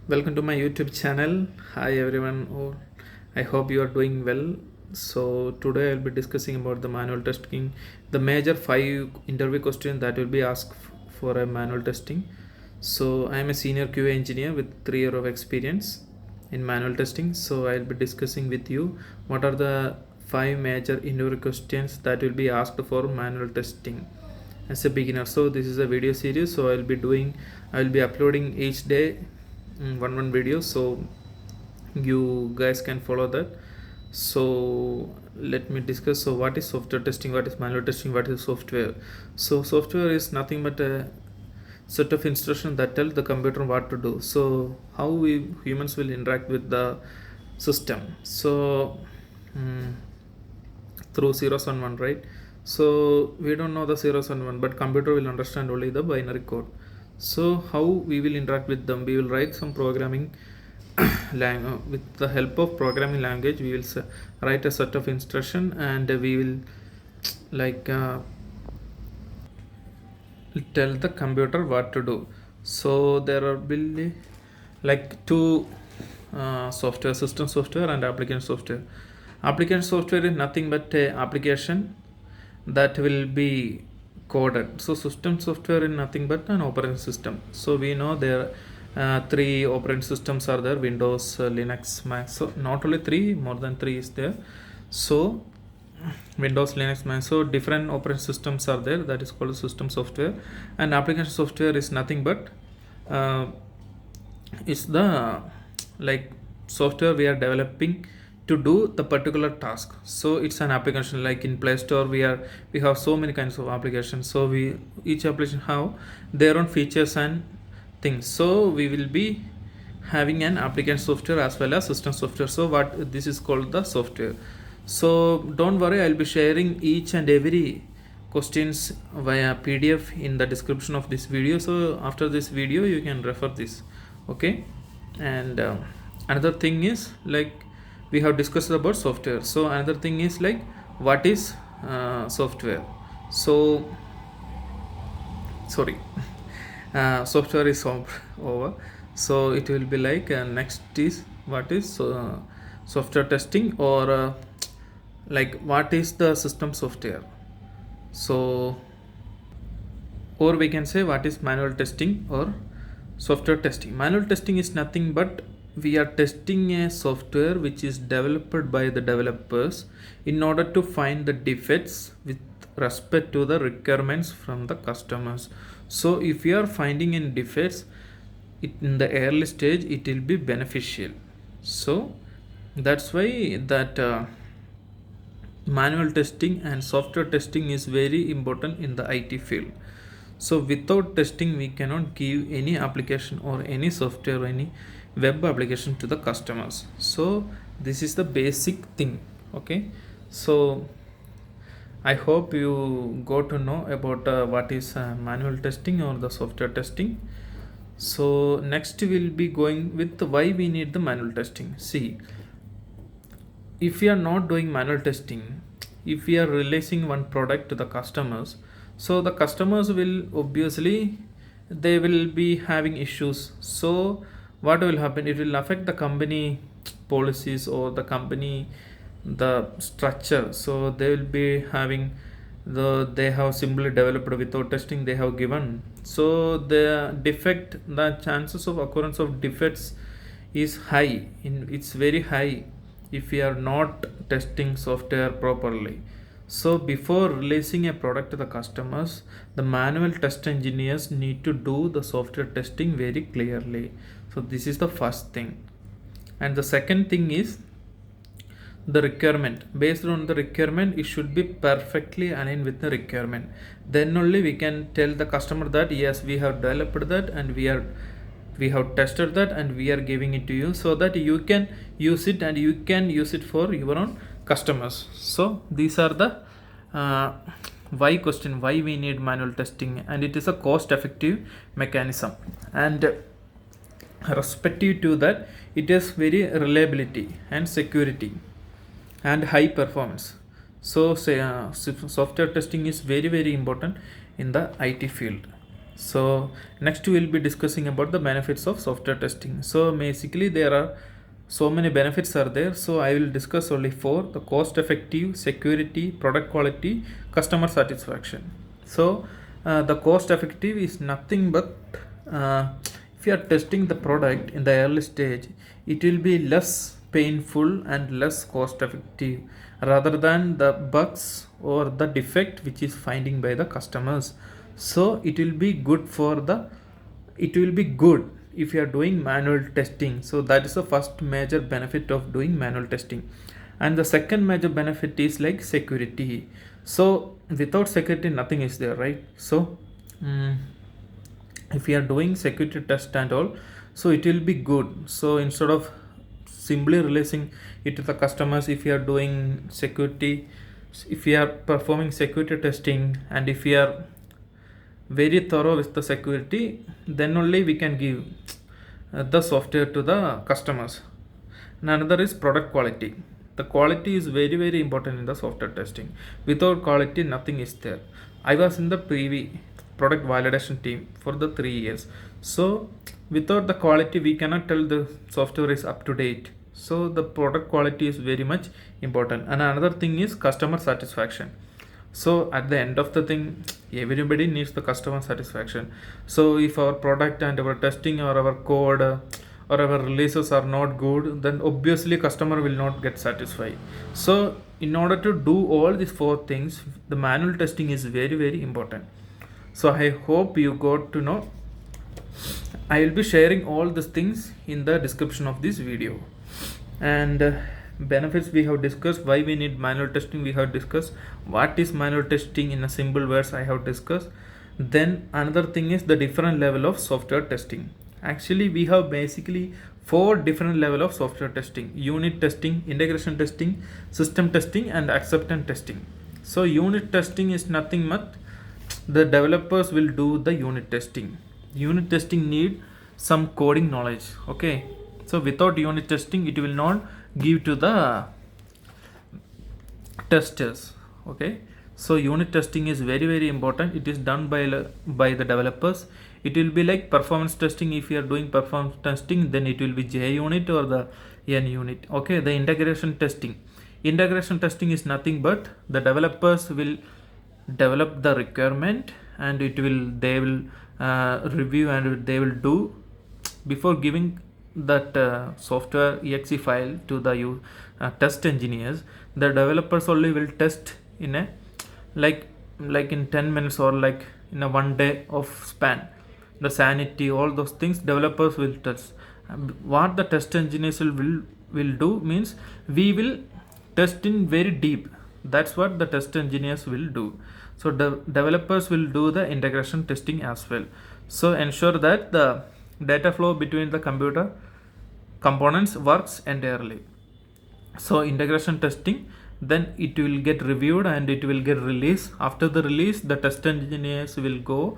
Welcome to my YouTube channel. Hi everyone. Oh, I hope you are doing well. So today I'll be discussing about the manual testing, the major five interview questions that will be asked for a manual testing. So I am a senior QA engineer with 3 years of experience in manual testing. So I'll be discussing with you what are the five major interview questions that will be asked for manual testing as a beginner. So this is a video series. So I will be uploading each day one video, so you guys can follow that. So let me discuss. So what is software testing, what is manual testing, what is software? So software is nothing but a set of instructions that tell the computer what to do. So how we humans will interact with the system, so mm, through zeros and one, right? So we don't know the zeros and one, but computer will understand only the binary code. So how we will interact with them? We will write some programming with the help of programming language. We will write a set of instruction, and we will like tell the computer what to do. So there are really like two software: system software and application software. Application software is nothing but a application that will be coded. So system software is nothing but an operating system. So we know there three operating systems are there: Windows, Linux, Mac. So not only three, more than three is there. So Windows, Linux, Mac. So different operating systems are there. That is called system software. And application software is nothing but uh, is the like software we are developing to do the particular task. So it's an application. Like in Play Store, we have so many kinds of applications. So we each application have their own features and things. So we will be having an application software as well as system software. So what this is called the software. So don't worry, I'll be sharing each and every questions via PDF in the description of this video. So after this video you can refer this. Okay. And another thing is like we have discussed about software. So another thing is like what is software. So sorry, software is over. So it will be like next is what is software testing, or like what is the system software. So or we can say what is manual testing or software testing. Manual testing is nothing but we are testing a software which is developed by the developers in order to find the defects with respect to the requirements from the customers. So if you are finding any defects in the early stage, it will be beneficial. So that's why that manual testing and software testing is very important in the IT field. So without testing we cannot give any application or any software or any web application to the customers. So this is the basic thing. Okay. So I hope you got to know about what is manual testing or the software testing. So next we'll be going with why we need the manual testing. See, if we are not doing manual testing, if we are releasing one product to the customers, so the customers will obviously they will be having issues. So what will happen, it will affect the company policies or the company the structure. So they will be having they have simply developed without testing, they have given. So the chances of occurrence of defects is high, it's very high if we are not testing software properly. So before releasing a product to the customers, the manual test engineers need to do the software testing very clearly. So this is the first thing. And the second thing is the requirement. Based on the requirement, it should be perfectly aligned with the requirement. Then only we can tell the customer that yes, we have developed that and we have tested that and we are giving it to you so that you can use it and you can use it for your own customers. So these are the why question, why we need manual testing, and it is a cost effective mechanism, and respective to that it is very reliability and security and high performance. So say software testing is very important in the IT field. So next we will be discussing about the benefits of software testing. So basically there are so many benefits are there. So I will discuss only four: the cost effective, security, product quality, customer satisfaction. So the cost effective is nothing but if you are testing the product in the early stage, it will be less painful and less cost effective rather than the bugs or the defect which is finding by the customers. So it will be good for the, it will be good if you are doing manual testing. So that is the first major benefit of doing manual testing. And the second major benefit is like security. So without security nothing is there, right? So if you are doing security test and all, so it will be good. So instead of simply releasing it to the customers, if you are doing security, if you are performing security testing, and if you are very thorough with the security, then only we can give the software to the customers. And another is product quality. The quality is very very important in the software testing. Without quality nothing is there. I was in the product validation team for the 3 years. So without the quality we cannot tell the software is up to date. So the product quality is very much important. And another thing is customer satisfaction. So at the end of the thing, everybody needs the customer satisfaction. So if our product and our testing or our code or our releases are not good, then obviously customer will not get satisfied. So in order to do all these four things, the manual testing is very very important. So I hope you got to know. I will be sharing all these things in the description of this video. And benefits we have discussed, why we need manual testing we have discussed, what is manual testing in a simple words I have discussed. Then another thing is the different level of software testing. Actually we have basically four different level of software testing: unit testing, integration testing, system testing, and acceptance testing. So unit testing is nothing but the developers will do the unit testing. Unit testing need some coding knowledge, okay? So without unit testing it will not give to the testers, okay? So unit testing is very very important. It is done by the developers. It will be like performance testing. If you are doing performance testing, then it will be J unit or the N unit, okay? The integration testing, is nothing but the developers will develop the requirement, and they will review, and they will do before giving that software exe file to the test engineers. The developers only will test in a like in 10 minutes or like in a 1 day of span. The sanity, all those things developers will test. What the test engineers will do means, we will test in very deep. That's what the test engineers will do. So the developers will do the integration testing as well. So ensure that the data flow between the computer components works entirely. So integration testing, then it will get reviewed and it will get released. After the release, the test engineers will go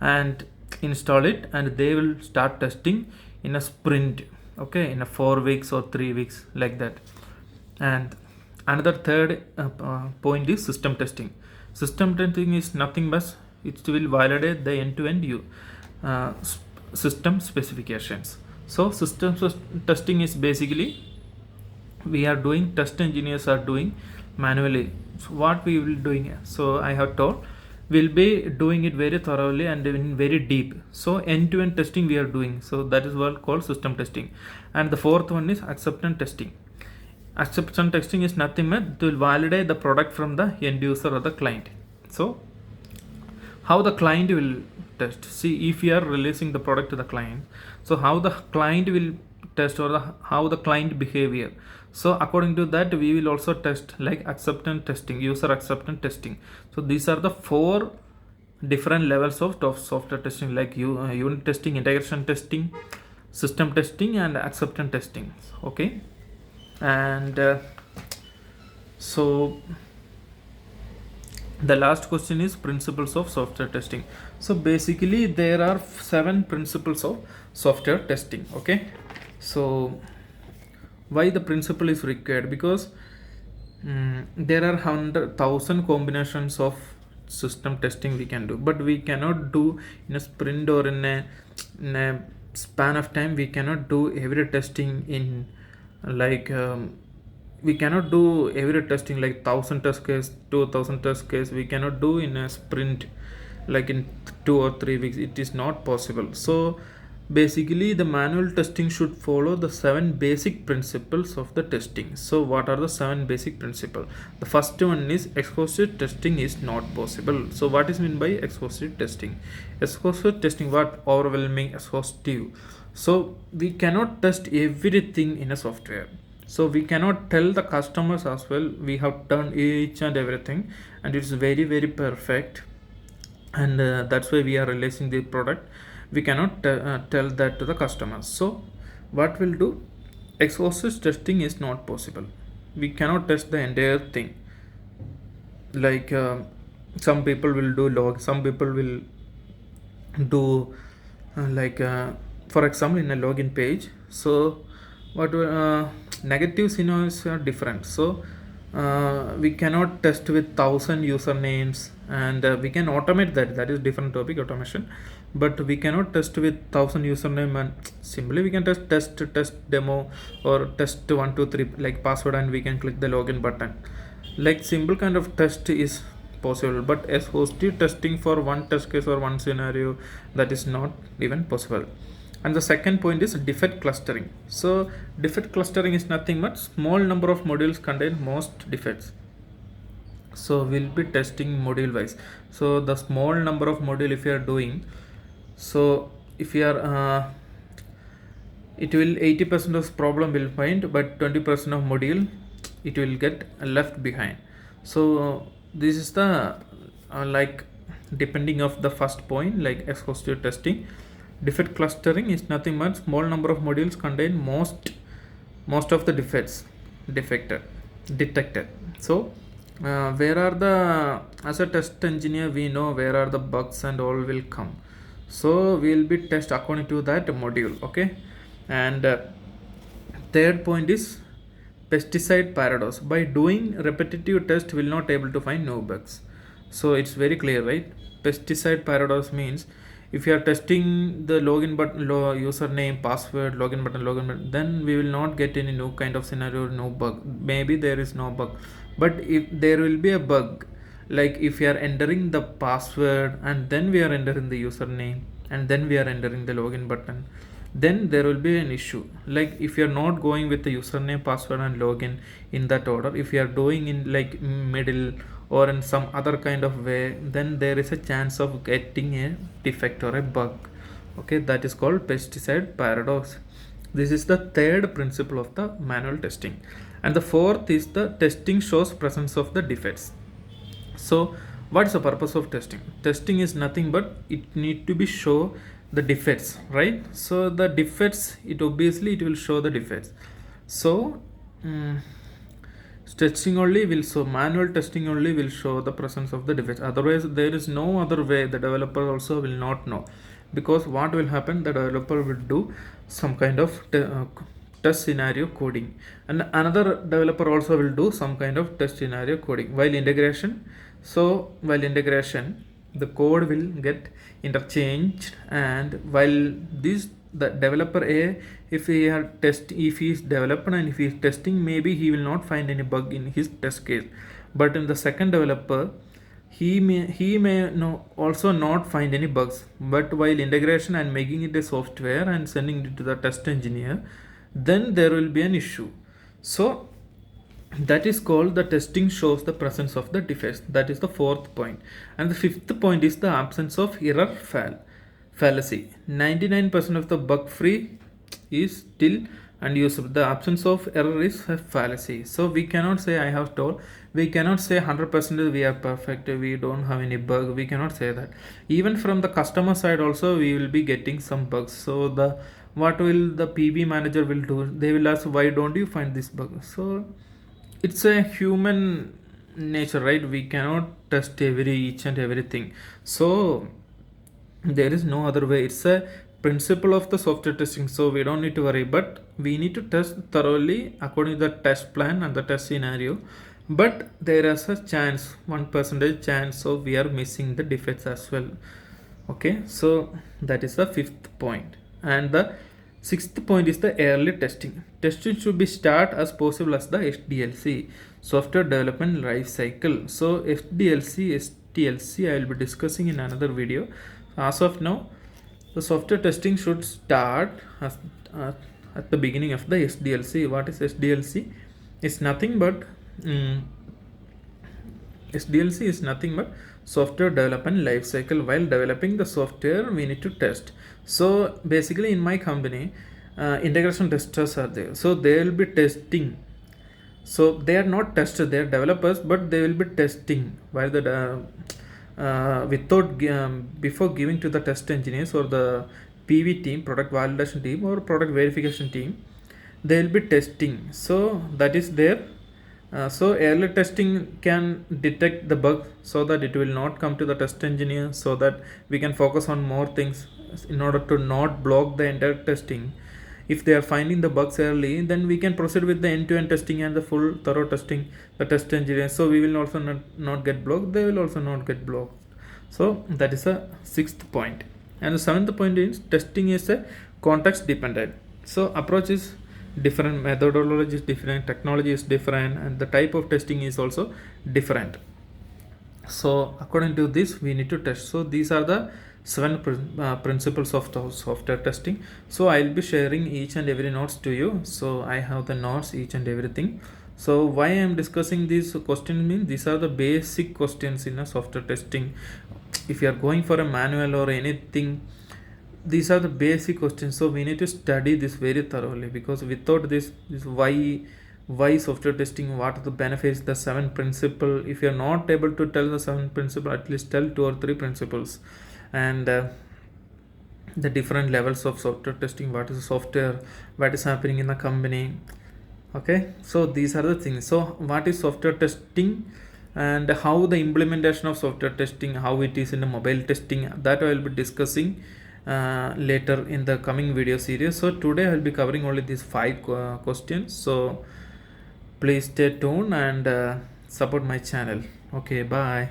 and install it, and they will start testing in a sprint, okay, in a 4 weeks or 3 weeks, like that. And another third point is system testing. System testing is nothing but it will validate the end-to-end system specifications. So system testing is basically we are doing, test engineers are doing manually. So what we will doing, so I have told, we'll be doing it very thoroughly and in very deep. So end-to-end testing we are doing. So that is what called system testing. And the fourth one is acceptance testing. Acceptance testing is nothing but to validate the product from the end user or the client. So how the client will test, see, if you are releasing the product to the client, so how the client will test, or how the client behavior. So according to that we will also test, like acceptance testing, user acceptance testing. So these are the four different levels of software testing, like unit testing, integration testing, system testing, and acceptance testing, okay? And so the last question is principles of software testing. So basically there are 7 principles of software testing, okay? So why the principle is required? Because there are 100,000 combinations of system testing we can do, but we cannot do in a sprint or in a span of time. We cannot do every testing in like we cannot do every testing like 1,000 test case, 2,000 test case. We cannot do in a sprint like in 2 or 3 weeks. It is not possible. So basically the manual testing should follow the 7 basic principles of the testing. So what are the 7 basic principles? The first one is exhaustive testing is not possible. So what is meant by exhaustive testing? Exhaustive testing, what? Overwhelming, exhaustive. So we cannot test everything in a software. So we cannot tell the customers as well we have done each and everything and it's very very perfect, and that's why we are releasing the product. We cannot tell that to the customers. So what we'll do, exhaustive testing is not possible. We cannot test the entire thing. Like some people will do log, some people will do like for example in a login page. So what negative scenarios are different. So we cannot test with 1,000 usernames, and we can automate that. That is different topic, automation. But we cannot test with 1,000 username, and simply we can test demo or test 1 2 3 like password, and we can click the login button. Like simple kind of test is possible, but as hosted testing for one test case or one scenario, that is not even possible. And the second point is defect clustering. So defect clustering is nothing but small number of modules contain most defects. So we'll be testing module wise. So the small number of module if you are doing, so if you are it will 80% of problem will find, but 20% of module it will get left behind. So this is the like depending of the first point, like exhaustive testing. Defect clustering is nothing but small number of modules contain most of the defects detected. So where are the, as a test engineer we know where are the bugs and all will come. So we'll be test according to that module. Okay. And third point is pesticide paradox. By doing repetitive test will not able to find no bugs. So it's very clear, right? Pesticide paradox means if you are testing the login button, username, password, login button, then we will not get any no kind of scenario, no bug. Maybe there is no bug, but if there will be a bug, like if you are entering the password and then we are entering the username and then we are entering the login button, then there will be an issue. Like if you are not going with the username, password and login in that order, if you are doing in like middle or in some other kind of way, then there is a chance of getting a defect or a bug. Okay, that is called pesticide paradox. This is the third principle of the manual testing. And the fourth is the testing shows presence of the defects. So what is the purpose of testing? Testing is nothing but it need to be show the defects, right? So the defects, it obviously it will show the defects. So testing only will show, manual testing only will show the presence of the defects. Otherwise there is no other way. The developer also will not know, because what will happen, the developer will do some kind of test scenario coding, and another developer also will do some kind of test scenario coding while integration. So while integration the code will get interchanged, and while this the developer A, if he is developer and if he is testing, maybe he will not find any bug in his test case, but in the second developer he may no also not find any bugs, but while integration and making it a software and sending it to the test engineer, then there will be an issue. So that is called the testing shows the presence of the defects. That is the fourth point. And the fifth point is the absence of error fallacy. 99% of the bug free is still unusable. The absence of error is a fallacy. So we cannot say, I have told, we cannot say 100% we are perfect, we don't have any bug. We cannot say that. Even from the customer side also we will be getting some bugs. So the what will the PB manager will do? They will ask, why don't you find this bug? So it's a human nature, right? We cannot test each and everything. So there is no other way. It's a principle of the software testing. So we don't need to worry, but we need to test thoroughly according to the test plan and the test scenario. but there is a chance, 1% chance, so we are missing the defects as well. Okay, so that is the fifth point. And the sixth point is the early testing. Testing should be start as possible as the SDLC, software development life cycle. So SDLC, STLC I will be discussing in another video. As of now, the software testing should start as, uh, at the beginning of the SDLC. What is SDLC? It's nothing but SDLC is nothing but software development lifecycle. While developing the software, we need to test. So basically, in my company, integration testers are there. So they will be testing. So they are not testers; they are developers, but they will be testing while the before giving to the test engineers or the PV team, product validation team, or product verification team, they will be testing. So that is there. So early testing can detect the bug so that it will not come to the test engineer, so that we can focus on more things in order to not block the entire testing. If they are finding the bugs early, then we can proceed with the end-to-end testing and the full thorough testing, the test engineer. So we will also not get blocked, they will also not get blocked. So that is the sixth point. And the seventh point is testing is a context dependent. So approach is different, methodology is different, technology is different, and the type of testing is also different. So according to this, we need to test. So these are the seven principles of the software testing. So I'll be sharing each and every notes to you. So I have the notes, each and everything. So why I am discussing these questions means these are the basic questions in a software testing. If you are going for a manual or anything, these are the basic questions. So we need to study this very thoroughly, because without this why software testing, what are the benefits, the seven principle, if you are not able to tell the seven principle, at least tell two or three principles. And the different levels of software testing, what is the software, what is happening in the company. Okay, so these are the things. So what is software testing, and how the implementation of software testing, how it is in the mobile testing, that I will be discussing later in the coming video series. So today I will be covering only these five questions. So please stay tuned and support my channel. Okay, bye.